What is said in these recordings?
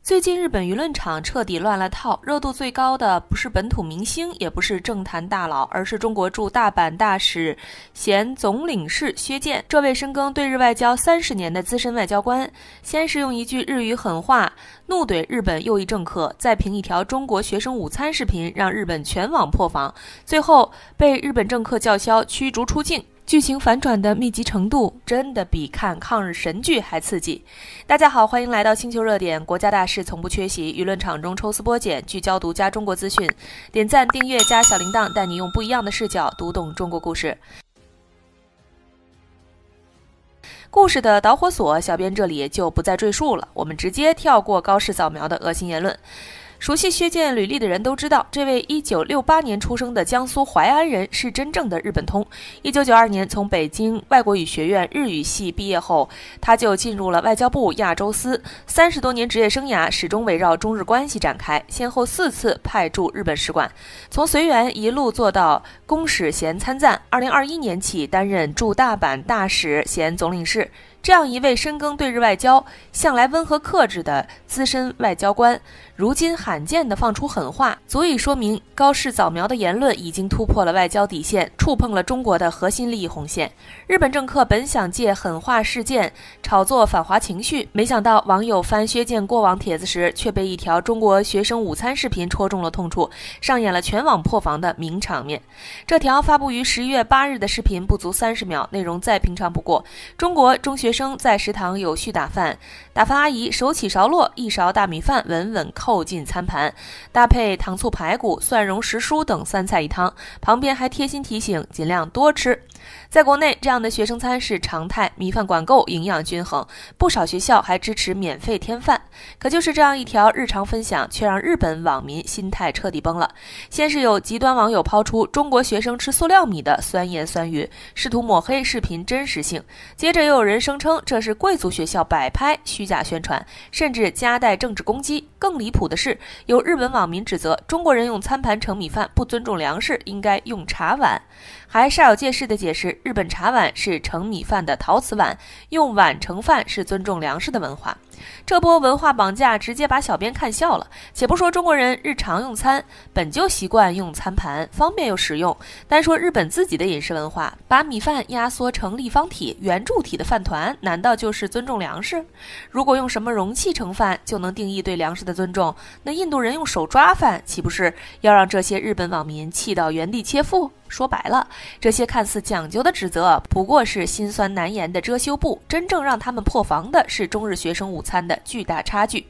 最近日本輿論場徹底亂了套，熱度最高的不是本土明星，也不是政壇大佬，而是中國驻大阪大使衔总領事薛健。這位深耕对日外交30年的資深外交官，先是用一句日語狠話怒懟日本右翼政客，再憑一條中國學生午餐視頻讓日本全網破防，最後被日本政客叫囂驅逐出境。劇情反轉的密集程度真的比看抗日神劇還刺激。大家好，歡迎來到星球熱點，國家大事從不缺席，輿論場中抽絲剝繭，聚焦獨家中國資訊。點讚、訂閱加小鈴鐺，帶你用不一樣的視角讀懂中國故事。故事的導火索，小編這裡就不再贅述了，我們直接跳過高市早苗的惡心言論。熟悉薛健履歷的人都知道，這位1968年出生的江蘇淮安人是真正的日本通。1992年從北京外國語學院日語系畢業後，他就進入了外交部亞洲司，30多年職業生涯始終圍繞中日關係展開，先後4次派駐日本使館，從隨員一路做到公使銜參贊，2021年起擔任駐大阪大使銜總領事。這樣一位深耕對日外交、向來溫和克制的資深外交官，如今罕見地放出狠話，足以說明高市早苗的言論已經突破了外交底線，觸碰了中國的核心利益紅線。日本政客本想借狠話事件炒作反華情緒，沒想到網友翻薛健過往帖子時，卻被一條中國學生午餐視頻戳中了痛處，上演了全網破防的名場面。這條發布於11月8日的視頻不足30秒，內容再平常不過。中國中學生在食堂有序打飯，打飯阿姨手起勺落，一勺大米飯穩穩扣進餐盤，搭配糖醋排骨、蒜蓉時蔬等3菜1湯，旁邊還貼心提醒盡量多吃。在國內，這樣的學生餐是常態，米飯管夠，營養均衡，不少學校還支持免費添飯。可就是這樣一條日常分享，卻讓日本網民心態徹底崩了。先是有極端網友拋出中國學生吃塑料米的酸言酸語，試圖抹黑視頻真實性，接着又有人聲稱這是貴族學校擺拍虛假宣傳，甚至夾帶政治攻擊。更離譜的是，有日本網民指責中國人用餐盤盛米飯不尊重糧食，應該用茶碗，還煞有介事地解釋日本茶碗是盛米飯的陶瓷碗，用碗盛飯是尊重糧食的文化。這波文化綁架直接把小編看笑了。且不說中國人日常用餐本就習慣用餐盤，方便又實用，單說日本自己的飲食文化，把米飯壓縮成立方體、圓柱體的飯團，難道就是尊重糧食？如果用什麼容器盛飯就能定義對糧食的尊重，那印度人用手抓飯，豈不是要讓這些日本網民氣到原地切腹？說白了，這些看似講究的指責不過是心酸難言的遮羞布，真正讓他們破防的是中日學生午餐的巨大差距。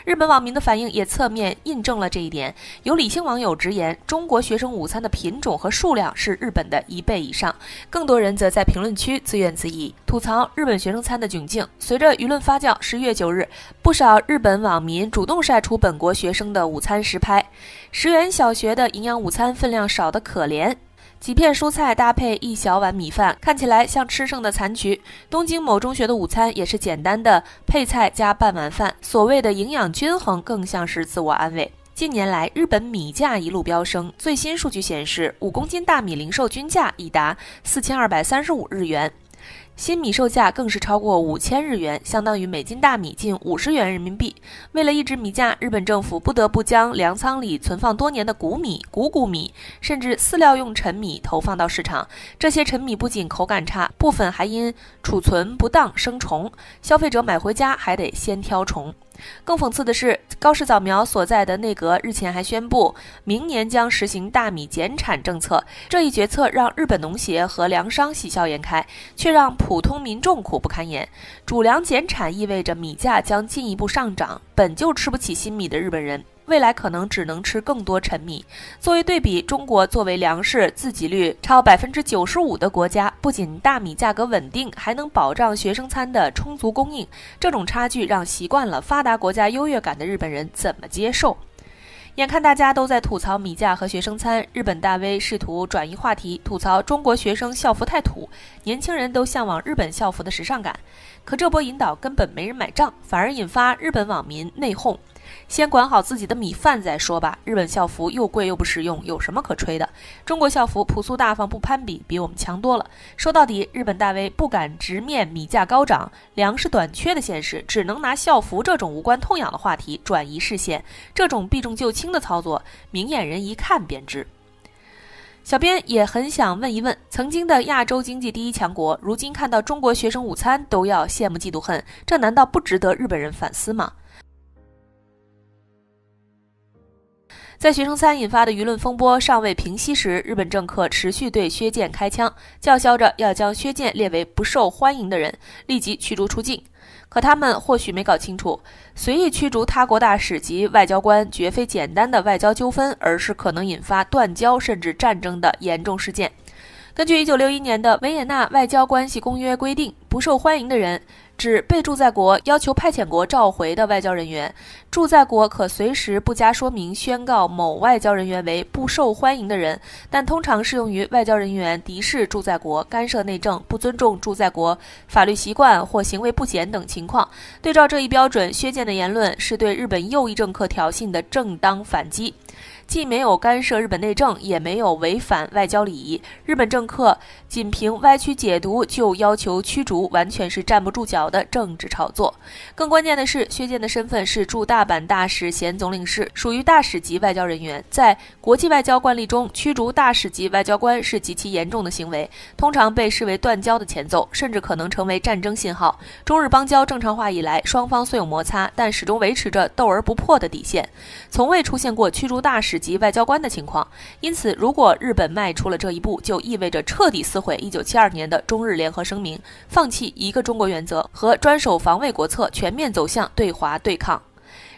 日本網民的反應也側面印證了這一點，有理性網友直言，中國學生午餐的品種和數量是日本的1倍以上，更多人則在評論區自怨自艾，吐槽日本學生餐的窘境。隨着輿論發酵，11月9日，不少日本網民主動曬出本國學生的午餐實拍，10元小學的營養午餐分量少得可憐，幾片蔬菜搭配1小碗米飯，看起來像吃剩的殘局。東京某中學的午餐也是簡單的配菜加半碗飯，所謂的營養均衡更像是自我安慰。近年來，日本米價一路飆升，最新數據顯示，5公斤大米零售均價已達4235日元。新米售價更是超過5000日元，相當於每斤大米近50元人民幣。為了抑制米價，日本政府不得不将糧倉裡存放多年的谷米、谷米，甚至饲料用陈米投放到市場。這些陈米不僅口感差，部分還因儲存不當生蟲，消費者買回家還得先挑蟲。更諷刺的是，高市早苗所在的內閣日前還宣布，明年將實行大米減產政策。這一決策讓日本農協和糧商喜笑顏開，卻讓普通民眾苦不堪言。主糧減產意味着米價將進一步上漲，本就吃不起新米的日本人，未來可能只能吃更多陳米。作為對比，中國作為糧食自给率超95%的國家，不僅大米價格穩定，還能保障學生餐的充足供應。這種差距讓習慣了發達國家優越感的日本人怎麼接受？眼看大家都在吐槽米價和學生餐，日本大 V 試圖轉移話題，吐槽中國學生校服太土，年輕人都向往日本校服的時尚感。可這波引導根本沒人買賬，反而引發日本網民內訌。先管好自己的米飯再說吧。日本校服又貴又不实用，有什麼可吹的？中國校服樸素大方不攀比，比我們強多了。說到底，日本大 V 不敢直面米價高漲、糧食短缺的現實，只能拿校服這種無關痛癢的話題轉移視線。這種避重就輕的操作，明眼人一看便知。小編也很想問一問，曾經的亞洲經濟第一強國，如今看到中國學生午餐都要羨慕嫉妒恨，這難道不值得日本人反思嗎？在學生餐引發的輿論風波尚未平息時，日本政客持續對薛健開槍，叫囂着要將薛健列為不受歡迎的人，立即驅逐出境。可他們或許沒搞清楚，隨意驅逐他國大使及外交官絕非簡單的外交糾紛，而是可能引發斷交甚至戰爭的嚴重事件。根據1961年的維也納外交關係公約規定，不受歡迎的人指被驻在國要求派遣國召回的外交人員，驻在國可隨時不加說明宣告某外交人員為不受歡迎的人，但通常適用於外交人員敵視駐在國、干涉內政、不尊重駐在國法律習慣或行為不檢等情況。對照這一標準，薛健的言論是對日本右翼政客挑釁的正當反擊。既沒有干涉日本內政，也沒有違反外交禮儀。日本政客僅憑歪曲解讀就要求驅逐，完全是站不住腳的政治炒作。更關鍵的是，薛健的身份是駐大阪大使衔總領事，屬於大使級外交人員。在國際外交慣例中，驅逐大使級外交官是極其嚴重的行為，通常被視為斷交的前奏，甚至可能成為戰爭信號。中日邦交正常化以來，雙方雖有摩擦，但始終維持着鬥而不破的底線，從未出現過驅逐大使及外交官的情況。因此，如果日本邁出了這一步，就意味着徹底撕毀1972年的中日聯合聲明，放棄一個中國原則和專守防衛國策，全面走向對華對抗。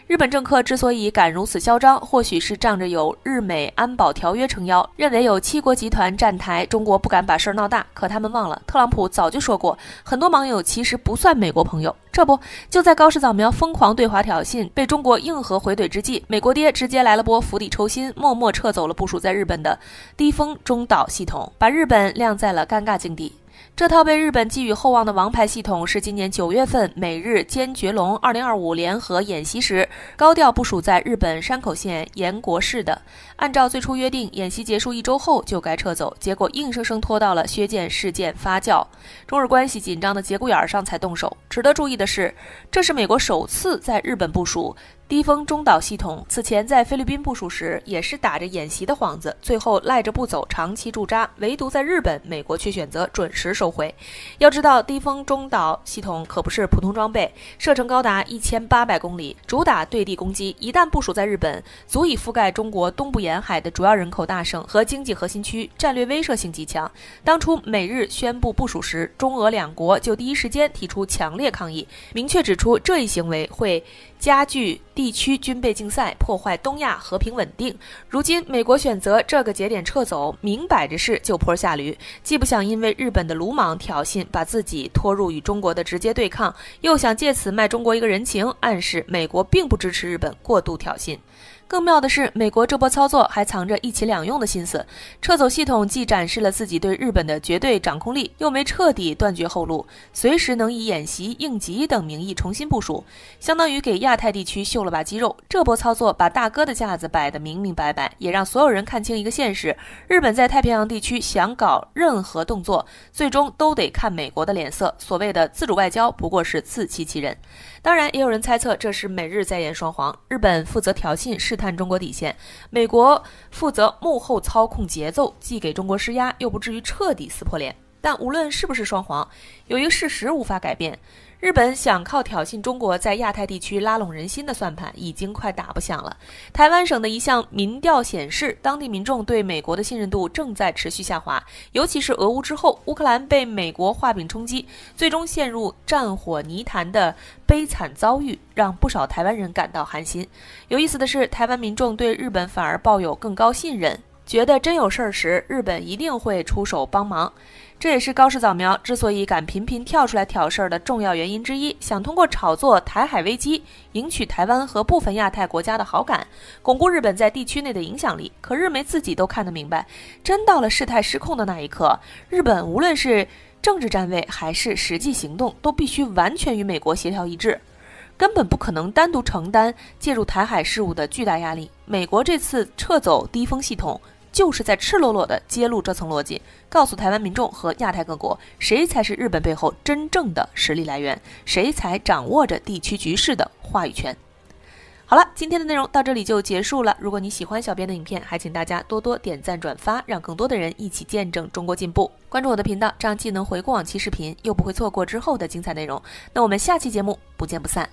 日本政客之所以敢如此囂張，或許是仗着有日美安保條約撐腰，認為有七國集團站台，中國不敢把事兒鬧大。可他們忘了，特朗普早就說過，很多盟友其實不算美國朋友。這不，就在高市早苗瘋狂對華挑釁，被中國硬核回懟之際，美國爹直接來了波釜底抽薪，默默撤走了部署在日本的低風中島系統，把日本晾在了尷尬境地。這套被日本寄予厚望的王牌系統是今年9月份美日堅決龍2025聯合演習時高調部署在日本山口縣岩國市的。按照最初約定，演習結束1周後就該撤走，結果硬生生拖到了薛健事件發酵、中日關係緊張的節骨眼上才動手。值得注意的是，這是美國首次在日本部署低風中島系統，此前在菲律賓部署時也是打着演習的幌子，最後賴着不走，長期駐紮。唯獨在日本，美國卻選擇準時收回。要知道，低風中島系統可不是普通裝備，射程高達1800公里，主打對地攻擊。一旦部署在日本，足以覆蓋中國東部沿海的主要人口大省和經濟核心區，戰略威懾性極強。當初美日宣布部署時，中俄兩國就第一時間提出強烈抗議，明確指出這一行為會加劇地區軍備競賽，破壞東亞和平穩定。如今美國選擇這個節點撤走，明擺着是就坡下驢，既不想因為日本的魯莽挑釁把自己拖入與中國的直接對抗，又想借此賣中國一個人情，暗示美國並不支持日本過度挑釁。更妙的是，美國這波操作還藏着一起兩用的心思。撤走系統既展示了自己對日本的絕對掌控力，又沒徹底斷絕後路，隨時能以演習、應急等名義重新部署，相當於給亞太地區秀了把肌肉。這波操作把大哥的架子擺得明明白白，也讓所有人看清一個現實：日本在太平洋地區想搞任何動作，最終都得看美國的臉色。所謂的自主外交不過是自欺欺人。當然，也有人猜測這是美日在演雙簧，日本負責挑釁試探中國底線，美國負責幕後操控節奏，既給中國施壓，又不至於徹底撕破臉。但無論是不是雙簧，有一個事實無法改变，日本想靠挑釁中國在亞太地區拉攏人心的算盤已經快打不響了。台灣省的一項民調顯示，當地民眾對美國的信任度正在持續下滑，尤其是俄烏之後，烏克蘭被美國畫餅衝擊，最終陷入戰火泥潭的悲慘遭遇，讓不少台灣人感到寒心。有意思的是，台灣民眾對日本反而抱有更高信任，覺得真有事兒時，日本一定會出手幫忙。這也是高市早苗之所以敢頻頻跳出來挑事兒的重要原因之一，想通過炒作台海危機，贏取台灣和部分亞太國家的好感，鞏固日本在地區內的影響力。可日媒自己都看得明白，真到了事態失控的那一刻，日本無論是政治站位還是實際行動，都必須完全與美國協調一致。根本不可能單獨承擔介入台海事務的巨大壓力。美國這次撤走低風系統，就是在赤裸裸地揭露這層邏輯，告訴台灣民眾和亞太各國，誰才是日本背後真正的實力來源，誰才掌握着地區局勢的話語權。好了，今天的內容到這裡就結束了。如果你喜歡小編的影片，還請大家多多點讚轉發，讓更多的人一起見證中國進步。關注我的頻道，這樣既能回顧往期視頻，又不會錯過之後的精彩內容。那我們下期節目不見不散。